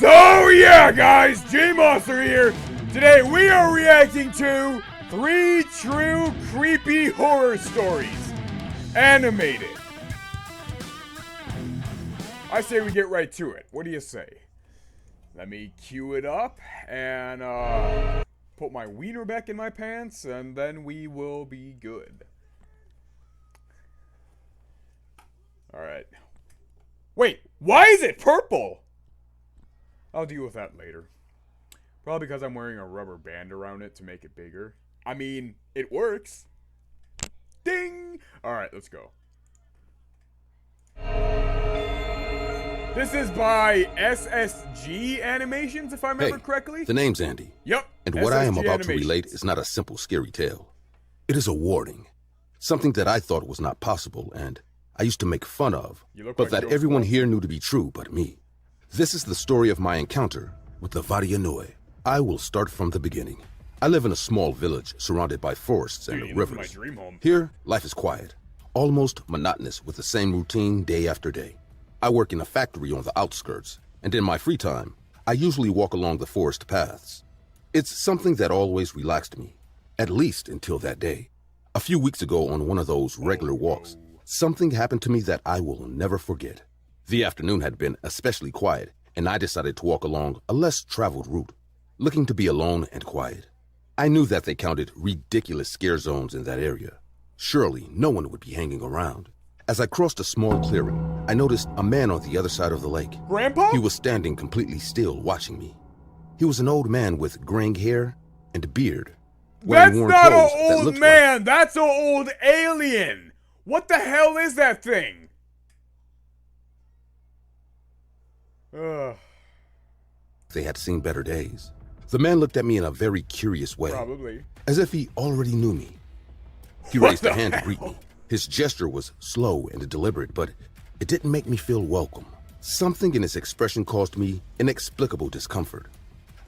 So yeah, guys, J-Monster here. Today we are reacting to 3 true creepy horror stories, animated. I say we get right to it. What do you say? Let me cue it up and put my wiener back in my pants, and then we will be good. All right. Wait, why is it purple? I'll deal with that later. Probably because I'm wearing a rubber band around it to make it bigger. I mean, it works. Ding! Alright, let's go. This is by SSG Animations, if I remember correctly. The name's Andy. Yep. And what I am about to relate is not a simple scary tale. It is a warning. Something that I thought was not possible and I used to make fun of, but that everyone here knew to be true but me. This is the story of my encounter with the Varianoi. I will start from the beginning. I live in a small village surrounded by forests and rivers. Here, life is quiet, almost monotonous with the same routine day after day. I work in a factory on the outskirts, and in my free time, I usually walk along the forest paths. It's something that always relaxed me, at least until that day. A few weeks ago on one of those regular walks, something happened to me that I will never forget. The afternoon had been especially quiet, and I decided to walk along a less traveled route, looking to be alone and quiet. I knew that they counted ridiculous scare zones in that area. Surely no one would be hanging around. As I crossed a small clearing, I noticed a man on the other side of the lake. Grandpa? He was standing completely still, watching me. He was an old man with graying hair and a beard. That's not an old man! That's an old alien! What the hell is that thing? They had seen better days. The man looked at me in a very curious way. Probably. As if he already knew me. He raised a hand to greet me. His gesture was slow and deliberate, but it didn't make me feel welcome. Something in his expression caused me inexplicable discomfort.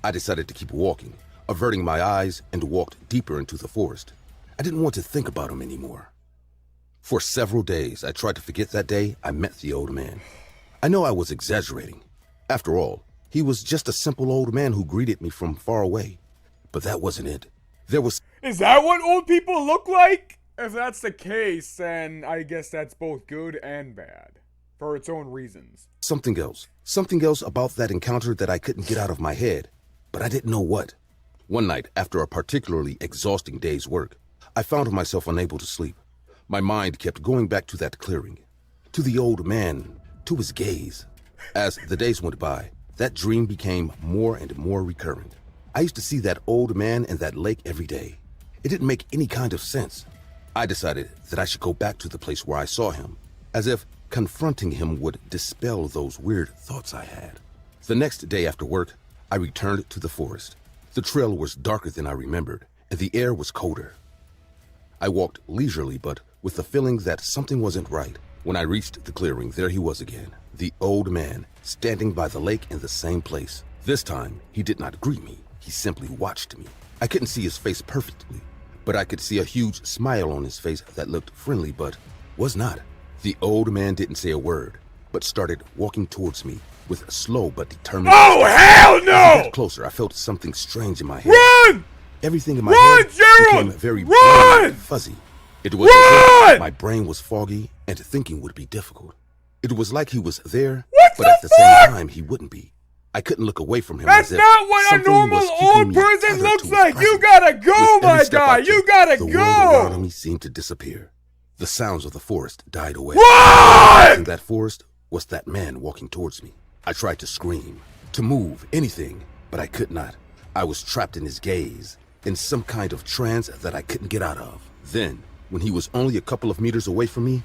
I decided to keep walking, averting my eyes, and walked deeper into the forest. I didn't want to think about him anymore. For several days, I tried to forget that day I met the old man. I know I was exaggerating. After all, he was just a simple old man who greeted me from far away. But that wasn't it. There was... Is that what old people look like? If that's the case, then I guess that's both good and bad. For its own reasons. Something else. Something else about that encounter that I couldn't get out of my head. But I didn't know what. One night, after a particularly exhausting day's work, I found myself unable to sleep. My mind kept going back to that clearing. To the old man. To his gaze. As the days went by, that dream became more and more recurrent. I used to see that old man in that lake every day. It didn't make any kind of sense. I decided that I should go back to the place where I saw him, as if confronting him would dispel those weird thoughts I had. The next day after work, I returned to the forest. The trail was darker than I remembered, and the air was colder. I walked leisurely, but with the feeling that something wasn't right. When I reached the clearing, there he was again, the old man, standing by the lake in the same place. This time, he did not greet me. He simply watched me. I couldn't see his face perfectly, but I could see a huge smile on his face that looked friendly but was not. The old man didn't say a word, but started walking towards me with a slow but determined... Oh, hell no! As I got closer, I felt something strange in my head. Run! Everything in my head became very blurry and fuzzy. It was as if my brain was foggy and thinking would be difficult. It was like he was there, but at the same time he wouldn't be. I couldn't look away from him. That's not what a normal old person looks like. You gotta go, my guy. You gotta go. The world around me seemed to disappear. The sounds of the forest died away. Run! In that forest was that man walking towards me. I tried to scream, to move, anything, but I could not. I was trapped in his gaze, in some kind of trance that I couldn't get out of. Then, when he was only a couple of meters away from me,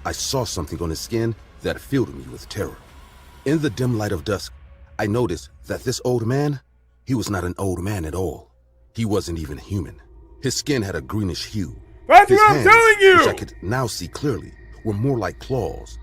I saw something on his skin that filled me with terror. In the dim light of dusk, I noticed that this old man, he was not an old man at all. He wasn't even human. His skin had a greenish hue. That's what I'm telling you! Which I could now see clearly, were more like claws.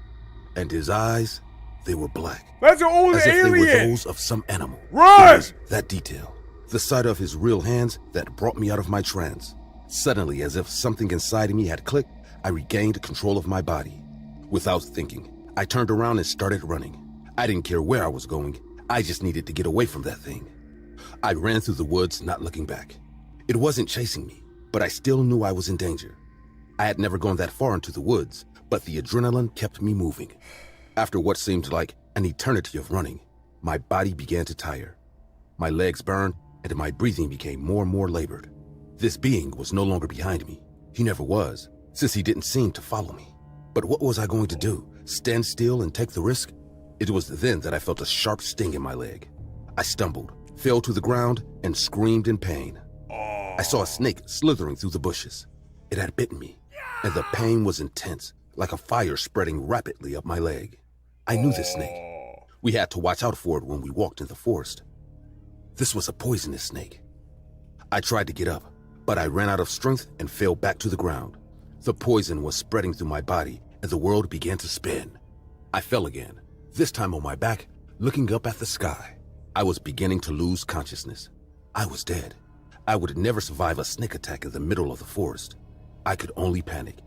And his eyes, they were black. That's an old alien! As if they were those of some animal. Run! It was that detail. The sight of his real hands that brought me out of my trance. Suddenly, as if something inside me had clicked, I regained control of my body. Without thinking, I turned around and started running. I didn't care where I was going. I just needed to get away from that thing. I ran through the woods, not looking back. It wasn't chasing me, but I still knew I was in danger. I had never gone that far into the woods, but the adrenaline kept me moving. After what seemed like an eternity of running, my body began to tire. My legs burned, and my breathing became more and more labored. This being was no longer behind me. He never was, since he didn't seem to follow me. But what was I going to do? Stand still and take the risk? It was then that I felt a sharp sting in my leg. I stumbled, fell to the ground, and screamed in pain. I saw a snake slithering through the bushes. It had bitten me, and the pain was intense, like a fire spreading rapidly up my leg. I knew this snake. We had to watch out for it when we walked in the forest. This was a poisonous snake. I tried to get up, but I ran out of strength and fell back to the ground. The poison was spreading through my body, and the world began to spin. I fell again, this time on my back, looking up at the sky. I was beginning to lose consciousness. I was dead. I would never survive a snake attack in the middle of the forest. I could only panic.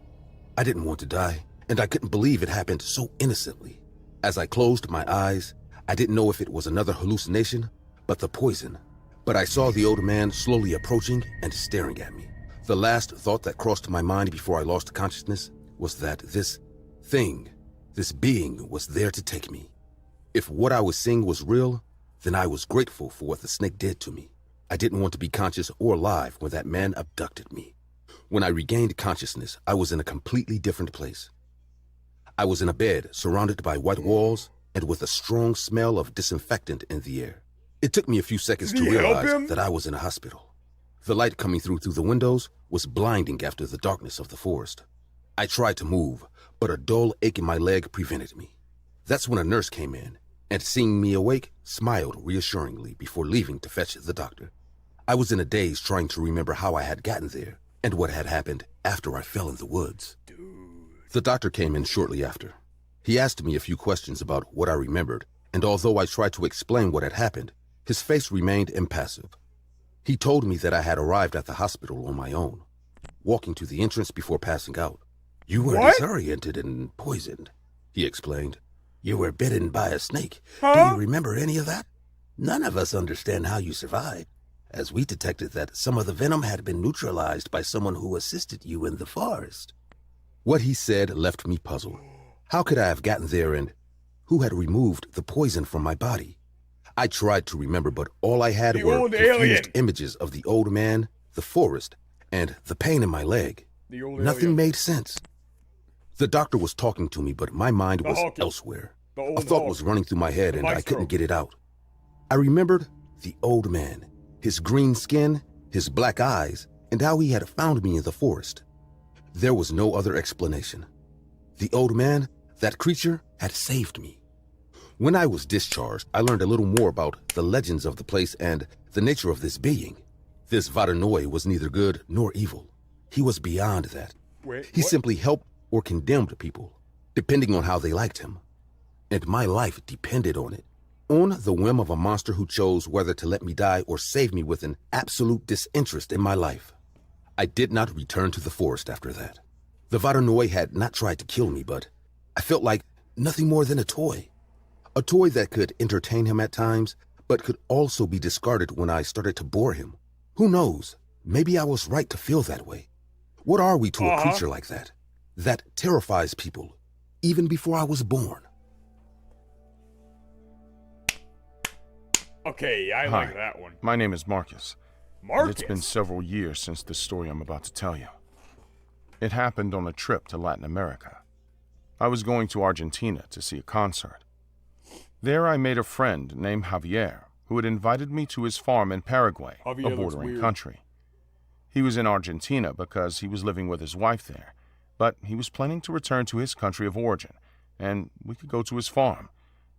I didn't want to die, and I couldn't believe it happened so innocently. As I closed my eyes, I didn't know if it was another hallucination, but the poison. But I saw the old man slowly approaching and staring at me. The last thought that crossed my mind before I lost consciousness was that this being was there to take me. If what I was seeing was real, then I was grateful for what the snake did to me. I didn't want to be conscious or alive when that man abducted me. When I regained consciousness, I was in a completely different place. I was in a bed surrounded by white walls and with a strong smell of disinfectant in the air. It took me a few seconds to realize that I was in a hospital. The light coming through the windows was blinding after the darkness of the forest. I tried to move, but a dull ache in my leg prevented me. That's when a nurse came in, and seeing me awake, smiled reassuringly before leaving to fetch the doctor. I was in a daze trying to remember how I had gotten there and what had happened after I fell in the woods. The doctor came in shortly after. He asked me a few questions about what I remembered, and although I tried to explain what had happened, his face remained impassive. He told me that I had arrived at the hospital on my own, walking to the entrance before passing out. "You were disoriented and poisoned," he explained. "You were bitten by a snake. Do you remember any of that? None of us understand how you survived, as we detected that some of the venom had been neutralized by someone who assisted you in the forest." What he said left me puzzled. How could I have gotten there, and who had removed the poison from my body? I tried to remember, but all I had were confused images of the old man, the forest, and the pain in my leg. Nothing made sense. The doctor was talking to me, but my mind was elsewhere. A thought was running through my head, and I couldn't get it out. I remembered the old man, his green skin, his black eyes, and how he had found me in the forest. There was no other explanation. The old man, that creature, had saved me. When I was discharged, I learned a little more about the legends of the place and the nature of this being. This Varanoi was neither good nor evil. He was beyond that. He simply helped or condemned people, depending on how they liked him. And my life depended on it. On the whim of a monster who chose whether to let me die or save me with an absolute disinterest in my life. I did not return to the forest after that. The Varanoi had not tried to kill me, but I felt like nothing more than a toy. A toy that could entertain him at times, but could also be discarded when I started to bore him. Who knows? Maybe I was right to feel that way. What are we to a creature like that? That terrifies people, even before I was born. Okay, I like that one. My name is Marcus. Marcus? It's been several years since the story I'm about to tell you. It happened on a trip to Latin America. I was going to Argentina to see a concert. There I made a friend named Javier, who had invited me to his farm in Paraguay, a bordering country. He was in Argentina because he was living with his wife there, but he was planning to return to his country of origin, and we could go to his farm,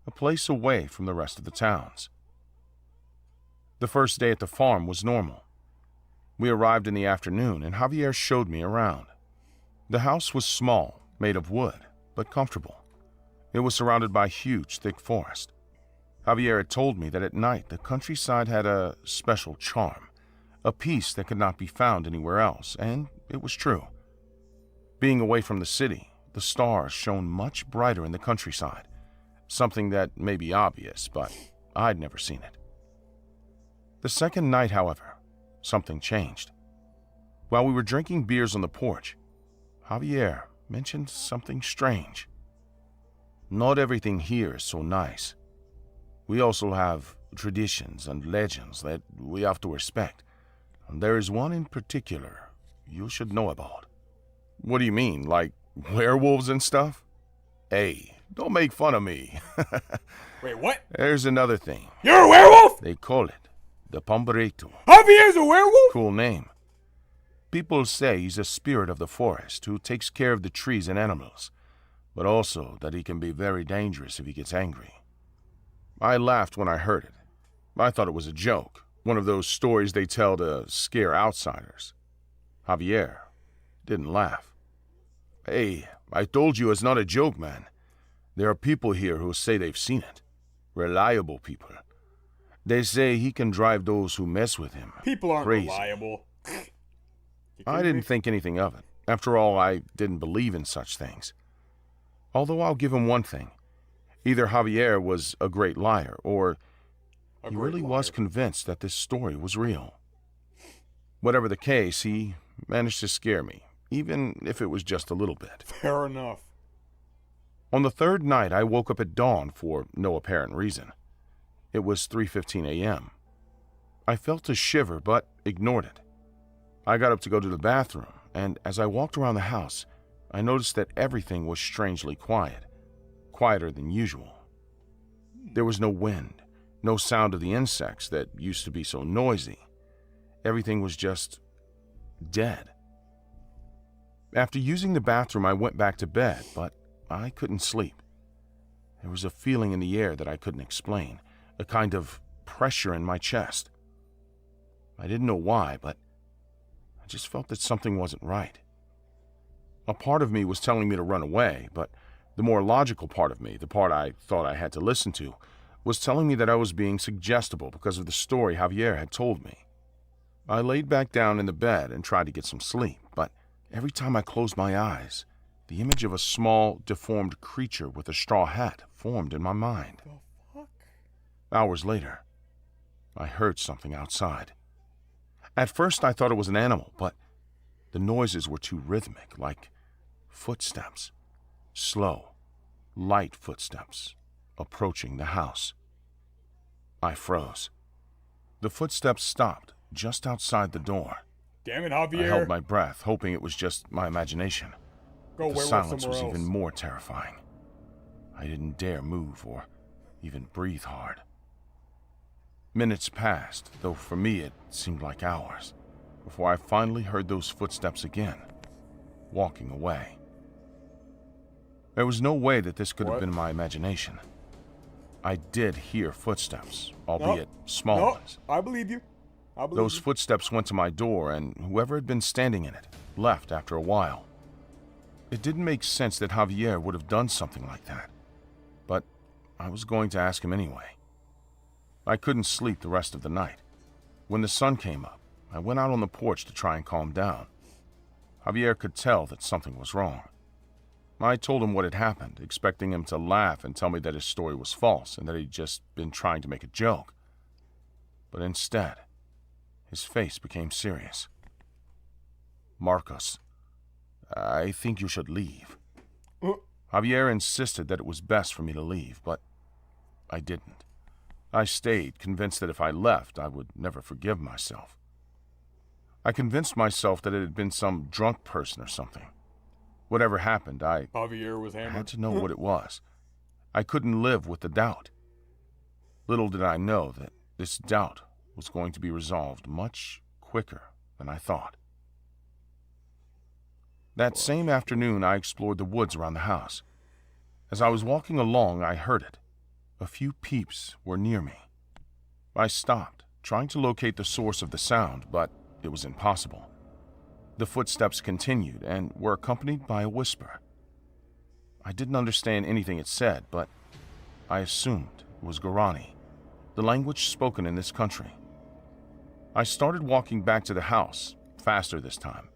a place away from the rest of the towns. The first day at the farm was normal. We arrived in the afternoon, and Javier showed me around. The house was small, made of wood, but comfortable. It was surrounded by huge, thick forest. Javier had told me that at night the countryside had a special charm, a peace that could not be found anywhere else, and it was true. Being away from the city, the stars shone much brighter in the countryside, something that may be obvious, but I'd never seen it. The second night, however, something changed. While we were drinking beers on the porch, Javier mentioned something strange. Not everything here is so nice. We also have traditions and legends that we have to respect. And there is one in particular you should know about. What do you mean, like werewolves and stuff? Hey, don't make fun of me. Wait, what? There's another thing. You're a werewolf? They call it the Pomberito. Javier's a werewolf? Cool name. People say he's a spirit of the forest who takes care of the trees and animals, but also that he can be very dangerous if he gets angry. I laughed when I heard it. I thought it was a joke, one of those stories they tell to scare outsiders. Javier didn't laugh. Hey, I told you it's not a joke, man. There are people here who say they've seen it. Reliable people. They say he can drive those who mess with him People aren't crazy. reliable. I didn't think anything of it. After all, I didn't believe in such things. Although I'll give him one thing. Either Javier was a great liar, or he really was convinced that this story was real. Whatever the case, he managed to scare me, even if it was just a little bit. Fair enough. On the third night, I woke up at dawn for no apparent reason. It was 3:15 a.m. I felt a shiver, but ignored it. I got up to go to the bathroom, and as I walked around the house, I noticed that everything was strangely quiet, quieter than usual. There was no wind, no sound of the insects that used to be so noisy. Everything was just dead. After using the bathroom, I went back to bed, but I couldn't sleep. There was a feeling in the air that I couldn't explain, a kind of pressure in my chest. I didn't know why, but I just felt that something wasn't right. A part of me was telling me to run away, but the more logical part of me, the part I thought I had to listen to, was telling me that I was being suggestible because of the story Javier had told me. I laid back down in the bed and tried to get some sleep, but every time I closed my eyes, the image of a small, deformed creature with a straw hat formed in my mind. The fuck? Hours later, I heard something outside. At first, I thought it was an animal, but the noises were too rhythmic, like footsteps. Slow, light footsteps approaching the house. I froze. The footsteps stopped just outside the door. Damn it, Javier. I held my breath, hoping it was just my imagination. Go The werewolf silence somewhere was else. even more terrifying. I didn't dare move or even breathe hard. Minutes passed, though for me it seemed like hours, before I finally heard those footsteps again, walking away. There was no way that this could have been my imagination. I did hear footsteps, albeit small No, ones. I believe you. I believe Those you. footsteps went to my door, and whoever had been standing in it left after a while. It didn't make sense that Javier would have done something like that, but I was going to ask him anyway. I couldn't sleep the rest of the night. When the sun came up, I went out on the porch to try and calm down. Javier could tell that something was wrong. I told him what had happened, expecting him to laugh and tell me that his story was false and that he'd just been trying to make a joke. But instead, his face became serious. Marcos, I think you should leave. Javier insisted that it was best for me to leave, but I didn't. I stayed, convinced that if I left, I would never forgive myself. I convinced myself that it had been some drunk person or something. Whatever happened, Javier was I hammered. had to know what it was. I couldn't live with the doubt. Little did I know that this doubt was going to be resolved much quicker than I thought. That same afternoon, I explored the woods around the house. As I was walking along, I heard it. A few peeps were near me. I stopped, trying to locate the source of the sound, but it was impossible. The footsteps continued and were accompanied by a whisper. I didn't understand anything it said, but I assumed it was Guarani, the language spoken in this country. I started walking back to the house, faster this time,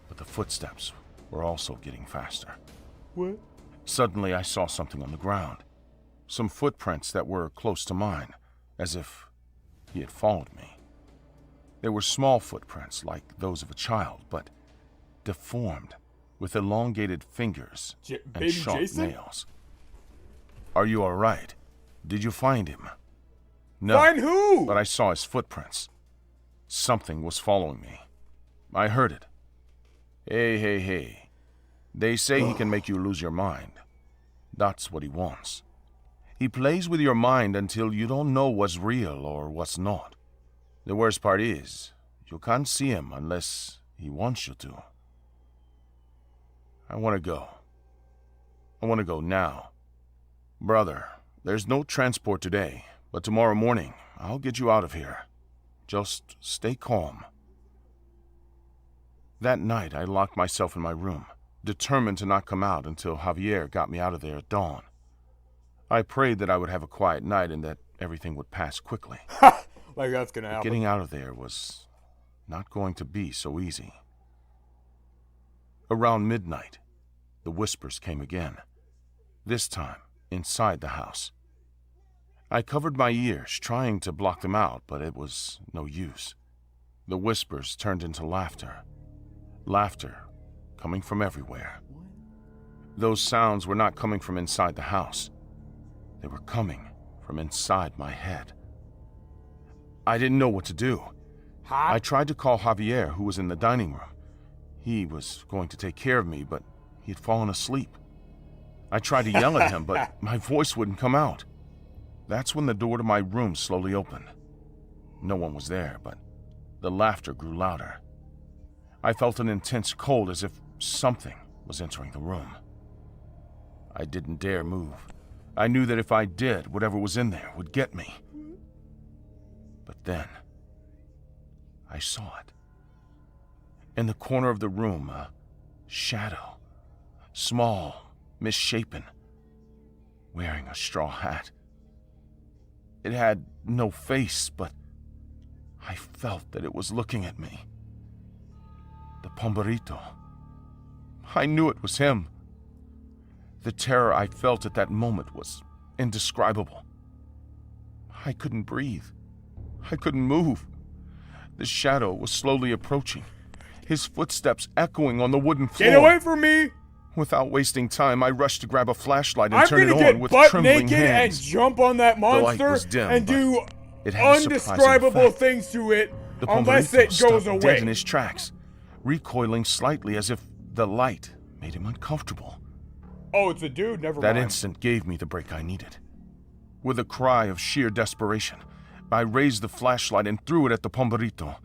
but the footsteps were also getting faster. What? Suddenly, I saw something on the ground. some footprints that were close to mine, as if he had followed me. They were small footprints, like those of a child, but deformed, with elongated fingers and Baby sharp Jason? nails. Are you all right? Did you find him? No. Find who? But I saw his footprints. Something was following me. I heard it. Hey, hey, hey. They say he can make you lose your mind. That's what he wants. He plays with your mind until you don't know what's real or what's not. The worst part is, you can't see him unless he wants you to. I want to go. I want to go now. Brother, there's no transport today, but tomorrow morning, I'll get you out of here. Just stay calm. That night, I locked myself in my room, determined to not come out until Javier got me out of there at dawn. I prayed that I would have a quiet night and that everything would pass quickly. Like that's gonna happen. Getting out of there was not going to be so easy. Around midnight, the whispers came again, this time inside the house. I covered my ears, trying to block them out, but it was no use. The whispers turned into laughter. Laughter coming from everywhere. Those sounds were not coming from inside the house. They were coming from inside my head. I didn't know what to do. I tried to call Javier, who was in the dining room. He was going to take care of me, but he had fallen asleep. I tried to yell at him, but my voice wouldn't come out. That's when the door to my room slowly opened. No one was there, but the laughter grew louder. I felt an intense cold, as if something was entering the room. I didn't dare move. I knew that if I did, whatever was in there would get me. But then, I saw it. In the corner of the room, a shadow, small, misshapen, wearing a straw hat. It had no face, but I felt that it was looking at me. The Pomberito. I knew it was him. The terror I felt at that moment was indescribable. I couldn't breathe. I couldn't move. The shadow was slowly approaching, his footsteps echoing on the wooden floor. Get away from me! Without wasting time, I rushed to grab a flashlight and I'm turn it gonna on get with butt trembling naked and hands. jump on that light monster was dim, and do it had a surprising undescribable effect. things to it The unless Pomberito it goes stopped dead in away. his tracks, recoiling slightly as if the light made him uncomfortable. Oh, it's a dude, never That mind. instant gave me the break I needed. With a cry of sheer desperation, I raised the flashlight and threw it at the Pomberito.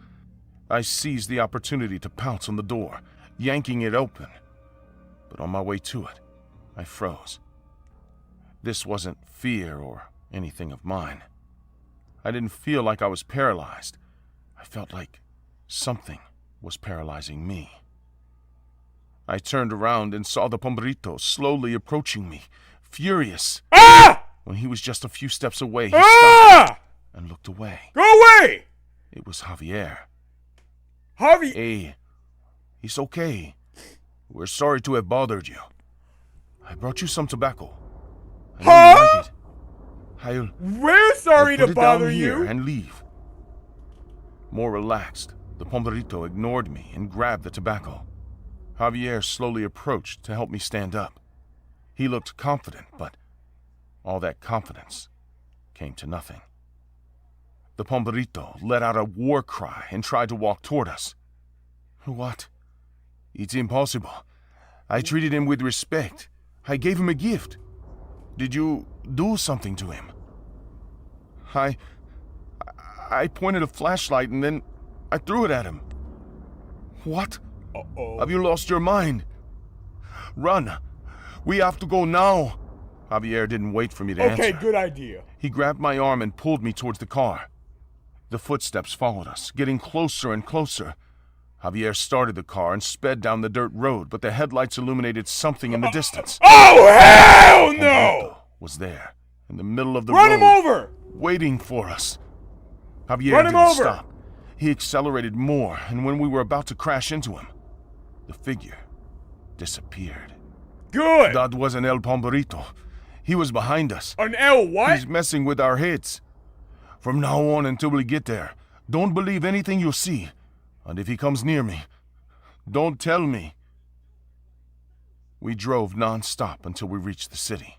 I seized the opportunity to pounce on the door, yanking it open. But on my way to it, I froze. This wasn't fear or anything of mine. I didn't feel like I was paralyzed. I felt like something was paralyzing me. I turned around and saw the Pomberito slowly approaching me, furious. Ah! When he was just a few steps away, he Ah! stopped and looked away. Go away! It was Javier. Javi! Hey, it's okay. We're sorry to have bothered you. I brought you some tobacco. I know you like it. We're sorry I'll put to it bother down here you. and leave. More relaxed, the Pomberito ignored me and grabbed the tobacco. Javier slowly approached to help me stand up. He looked confident, but all that confidence came to nothing. The Pomberito let out a war cry and tried to walk toward us. What? It's impossible. I treated him with respect. I gave him a gift. Did you do something to him? I pointed a flashlight and then I threw it at him. What? Uh-oh. Have you lost your mind? Run! We have to go now! Javier didn't wait for me to answer. Okay, good idea. He grabbed my arm and pulled me towards the car. The footsteps followed us, getting closer and closer. Javier started the car and sped down the dirt road, but the headlights illuminated something in the distance. Oh, hell Pomberito no! was there, in the middle of the Run road, him over! waiting for us. Javier Run him didn't over! stop. He accelerated more, and when we were about to crash into him, the figure disappeared. Good! That wasn't El Pomberito. He was behind us. An L what? He's messing with our heads. From now on until we get there, don't believe anything you see. And if he comes near me, don't tell me. We drove non-stop until we reached the city.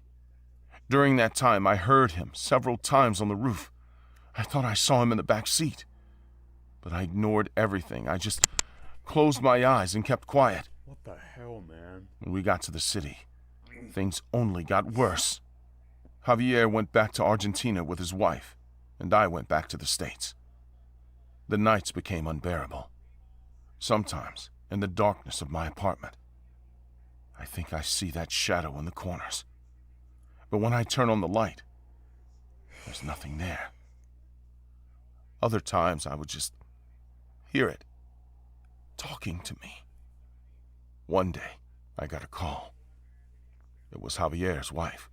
During that time, I heard him several times on the roof. I thought I saw him in the back seat. But I ignored everything. I just closed my eyes and kept quiet. What the hell, man? When we got to the city, things only got worse. Javier went back to Argentina with his wife, and I went back to the States. The nights became unbearable. Sometimes, in the darkness of my apartment, I think I see that shadow in the corners. But when I turn on the light, there's nothing there. Other times I would just hear it, talking to me. One day, I got a call. It was Javier's wife.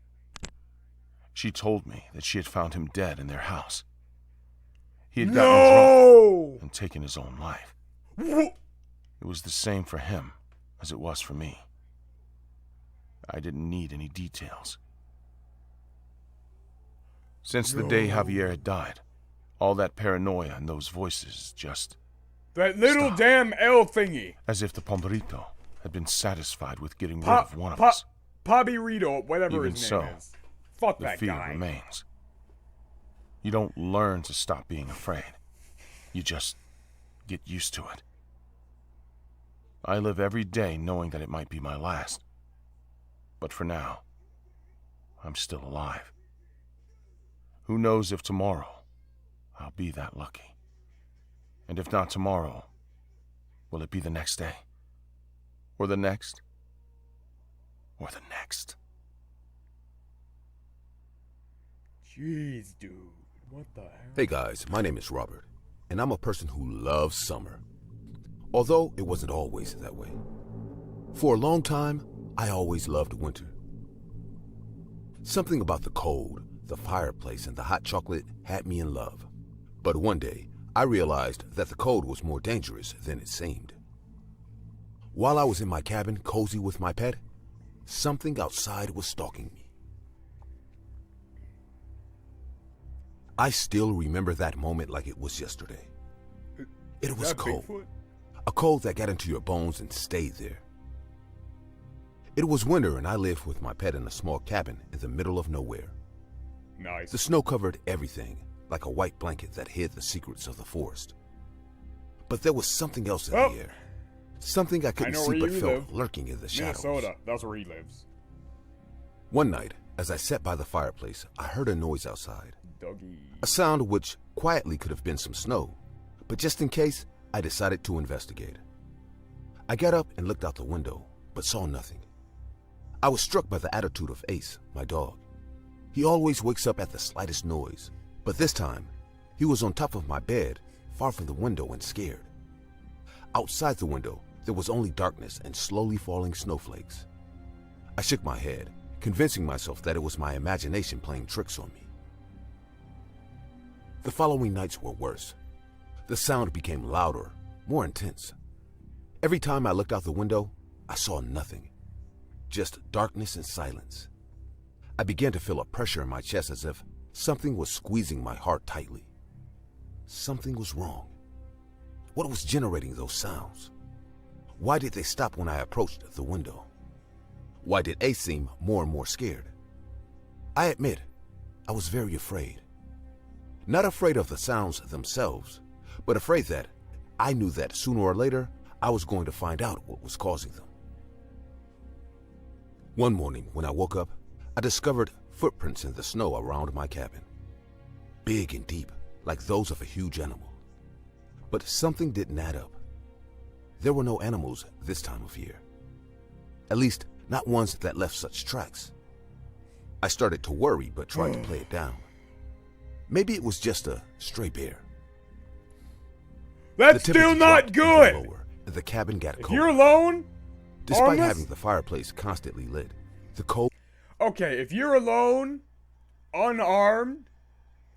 She told me that she had found him dead in their house. He had gotten drunk and taken his own life. It was the same for him as it was for me. I didn't need any details. Since the day Javier had died, all that paranoia and those voices just... That little stopped. damn L thingy. As if the Pomberito had been satisfied with getting rid of one of us. Pobby whatever Even his so, name is. Fuck The that fear guy. remains. You don't learn to stop being afraid. You just get used to it. I live every day knowing that it might be my last. But for now, I'm still alive. Who knows if tomorrow I'll be that lucky? And if not tomorrow, will it be the next day? Or the next? Or the next? Jeez, dude. What the hell? Hey guys, my name is Robert, and I'm a person who loves summer. Although it wasn't always that way. For a long time, I always loved winter. Something about the cold, the fireplace, and the hot chocolate had me in love. But one day, I realized that the cold was more dangerous than it seemed. While I was in my cabin, cozy with my pet, something outside was stalking me. I still remember that moment like it was yesterday. It was cold. Bigfoot? A cold that got into your bones and stayed there. It was winter and I lived with my pet in a small cabin in the middle of nowhere. Nice. The snow covered everything like a white blanket that hid the secrets of the forest. But there was something else in the air. Something I couldn't know see where but you felt live. lurking in the shadows. Minnesota. That's where he lives. One night, as I sat by the fireplace, I heard a noise outside. Dougie. A sound which quietly could have been some snow. But just in case, I decided to investigate. I got up and looked out the window, but saw nothing. I was struck by the attitude of Ace, my dog. He always wakes up at the slightest noise, but this time, he was on top of my bed, far from the window and scared. Outside the window, there was only darkness and slowly falling snowflakes. I shook my head, convincing myself that it was my imagination playing tricks on me. The following nights were worse. The sound became louder, more intense. Every time I looked out the window, I saw nothing. Just darkness and silence. I began to feel a pressure in my chest as if something was squeezing my heart tightly. Something was wrong. What was generating those sounds? Why did they stop when I approached the window? Why did Ace seem more and more scared? I admit, I was very afraid. Not afraid of the sounds themselves, but afraid that I knew that sooner or later I was going to find out what was causing them. One morning when I woke up, I discovered footprints in the snow around my cabin. Big and deep, like those of a huge animal. But something didn't add up. There were no animals this time of year. At least, not ones that left such tracks. I started to worry, but tried to play it down. Maybe it was just a stray bear. That's The still temperature not dropped even good. lower, and the cabin got If colder. you're alone, Despite harmless? having the fireplace constantly lit, the cold Okay, if you're alone, unarmed,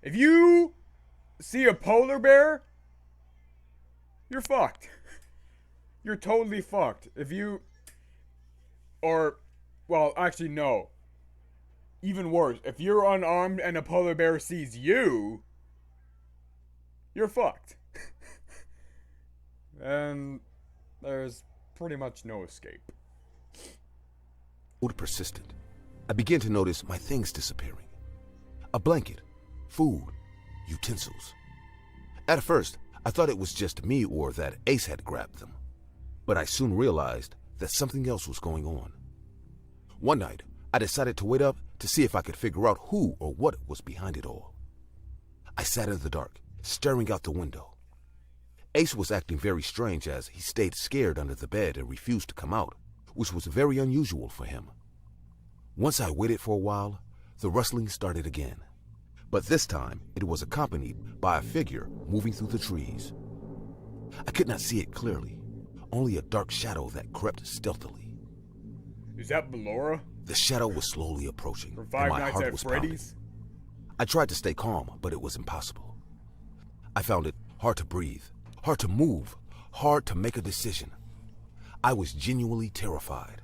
if you see a polar bear, you're fucked. You're totally fucked. If you, or, well, actually no. even worse, if you're unarmed and a polar bear sees you, you're fucked. And there's pretty much no escape. Cold persisted. I began to notice my things disappearing. A blanket, food, utensils. At first, I thought it was just me or that Ace had grabbed them. But I soon realized that something else was going on. One night, I decided to wait up to see if I could figure out who or what was behind it all. I sat in the dark, staring out the window. Ace was acting very strange as he stayed scared under the bed and refused to come out, which was very unusual for him. Once I waited for a while, the rustling started again. But this time, it was accompanied by a figure moving through the trees. I could not see it clearly, only a dark shadow that crept stealthily. Is that Ballora? The shadow was slowly approaching, From and Five my Nights heart at was pounding. Freddy's? I tried to stay calm, but it was impossible. I found it hard to breathe, hard to move, hard to make a decision. I was genuinely terrified.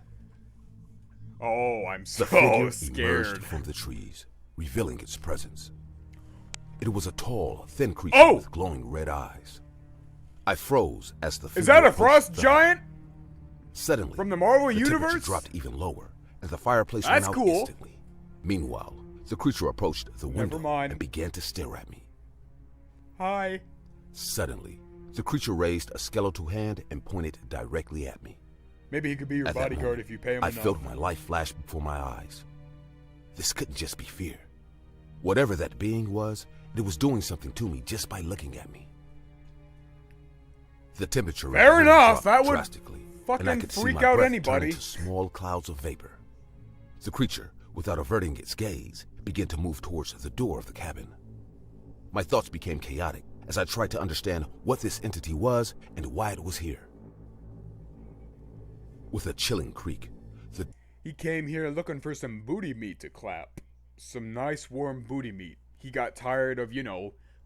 Oh, I'm The figure so emerged scared. from the trees, revealing its presence. It was a tall, thin creature Oh! with glowing red eyes. I froze as the figure Is that a approached frost the- giant? Suddenly, From the Marvel the temperature Universe? dropped even lower, and the fireplace That's went out cool. instantly. Meanwhile, the creature approached the window mind. and began to stare at me. Hi. Suddenly, the creature raised a skeletal hand and pointed directly at me. Maybe he could be your At that bodyguard moment, if you pay him I enough. felt my life flash before my eyes. This couldn't just be fear. Whatever that being was, it was doing something to me just by looking at me. The temperature Fair really enough, dropped that would drastically, fucking and I could see freak my out breath anybody. turn into small clouds of vapor. The creature, without averting its gaze, began to move towards the door of the cabin. My thoughts became chaotic as I tried to understand what this entity was and why it was here. With a chilling creak, the He came here looking for some booty meat to clap. Some nice warm booty meat. He got tired of,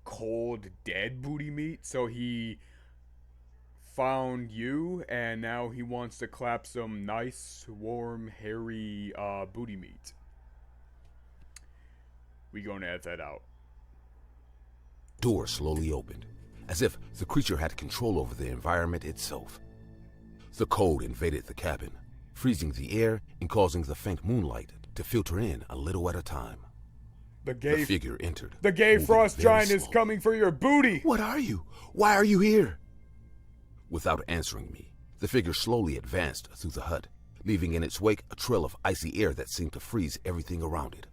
cold, dead booty meat, so he found you, and now he wants to clap some nice, warm, hairy booty meat. We gonna edit that out. door slowly opened, as if the creature had control over the environment itself. The cold invaded the cabin, freezing the air and causing the faint moonlight to filter in a little at a time. The The figure entered. gay moving frost very giant is slowly. coming for your booty. What are you? Why are you here? Without answering me, the figure slowly advanced through the hut, leaving in its wake a trail of icy air that seemed to freeze everything around it.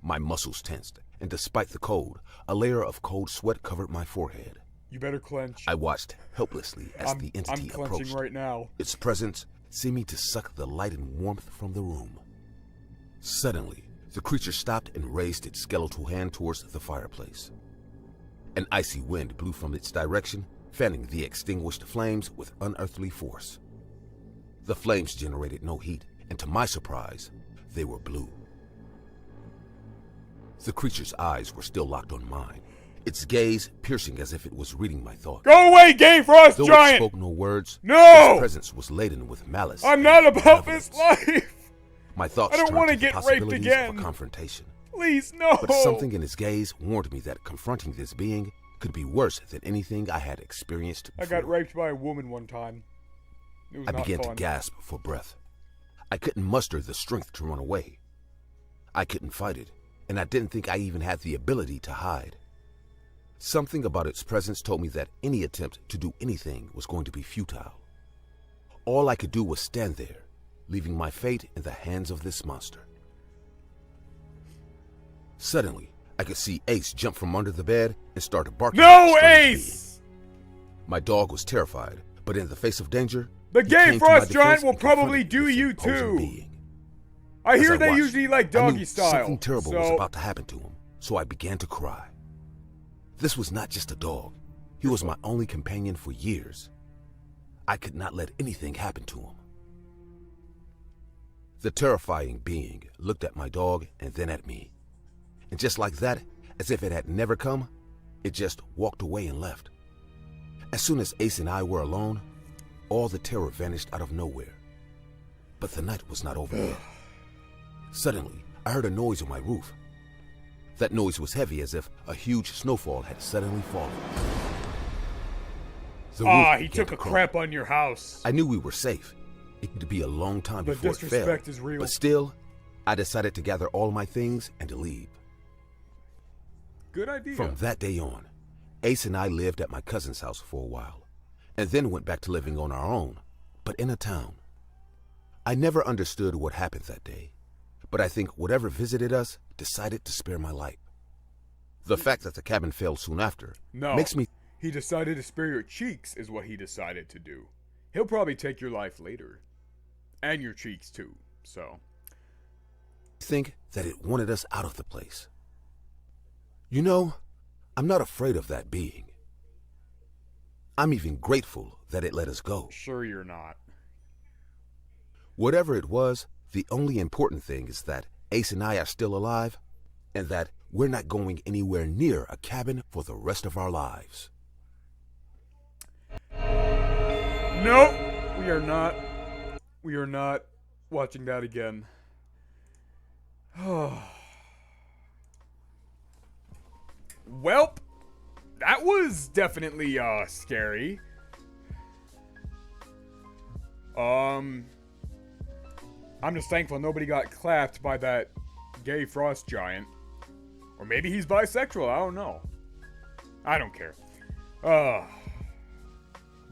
My muscles tensed, and despite the cold, a layer of cold sweat covered my forehead. You better clench. I watched helplessly as the I'm entity clenching approached, right now. its presence seeming to suck the light and warmth from the room. Suddenly, the creature stopped and raised its skeletal hand towards the fireplace. An icy wind blew from its direction, fanning the extinguished flames with unearthly force. The flames generated no heat, and to my surprise, they were blue. The creature's eyes were still locked on mine, its gaze piercing as if it was reading my thoughts. Go away, gay frost Though it giant! spoke no words, No! its presence was laden with malice. I'm and not about this malevolence. life! My thoughts I don't turned wanna to the get raped possibilities again. of a confrontation. Please, no! But something in his gaze warned me that confronting this being could be worse than anything I had experienced I before. got raped by a woman one time. It was I not began fun. to gasp for breath. I couldn't muster the strength to run away. I couldn't fight it, and I didn't think I even had the ability to hide. Something about its presence told me that any attempt to do anything was going to be futile. All I could do was stand there, leaving my fate in the hands of this monster. Suddenly, I could see Ace jump from under the bed and start barking. at the No, strange Ace! being. My dog was terrified, but in the face of danger, The he gay came to my frost defense giant will and confronted probably do this you imposing too. being. I As hear they watched, usually like I knew doggy style. something terrible was so about to happen to him, so I began to cry. This was not just a dog. He was my only companion for years. I could not let anything happen to him. The terrifying being looked at my dog and then at me. And just like that, as if it had never come, it just walked away and left. As soon as Ace and I were alone, all the terror vanished out of nowhere. But the night was not over yet. Suddenly, I heard a noise on my roof. That noise was heavy, as if a huge snowfall had suddenly fallen. The roof He began took to a crumble. crap on your house. I knew we were safe. It could be a long time The before it fell. disrespect is real. But still, I decided to gather all my things and to leave. Good idea. From that day on, Ace and I lived at my cousin's house for a while, and then went back to living on our own, but in a town. I never understood what happened that day, but I think whatever visited us decided to spare my life. The fact that the cabin fell soon after makes me He decided to spare your cheeks is what he decided to do. He'll probably take your life later. And your cheeks too, so. think that it wanted us out of the place. You know, I'm not afraid of that being. I'm even grateful that it let us go. Sure you're not. Whatever it was, the only important thing is that Ace and I are still alive, and that we're not going anywhere near a cabin for the rest of our lives. Nope, we are not. We are not watching that again. Welp, that was definitely scary. I'm just thankful nobody got clapped by that gay frost giant. Or maybe he's bisexual, I don't know. I don't care.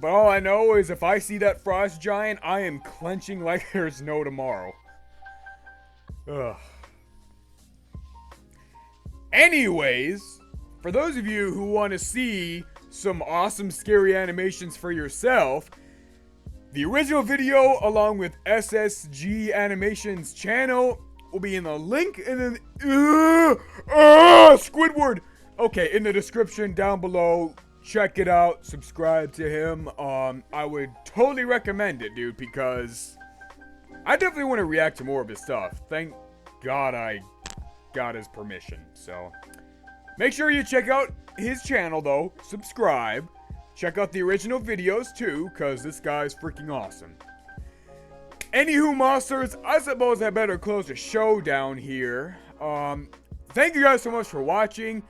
But all I know is if I see that frost giant, I am clenching like there's no tomorrow. Ugh. Anyways, for those of you who want to see some awesome scary animations for yourself, the original video along with SSG Animations channel will be in the link in the Squidward. Okay, in the description down below. Check it out. Subscribe to him. I would totally recommend it, dude, because I definitely want to react to more of his stuff. Thank God I got his permission. So make sure you check out his channel, though. Subscribe. Check out the original videos, too, because this guy's freaking awesome. Anywho, monsters, I suppose I better close the show down here. Thank you guys so much for watching.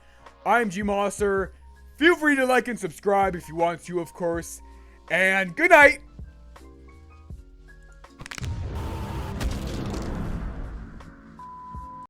I'm G-Monster. Feel free to like and subscribe if you want to, of course. And good night.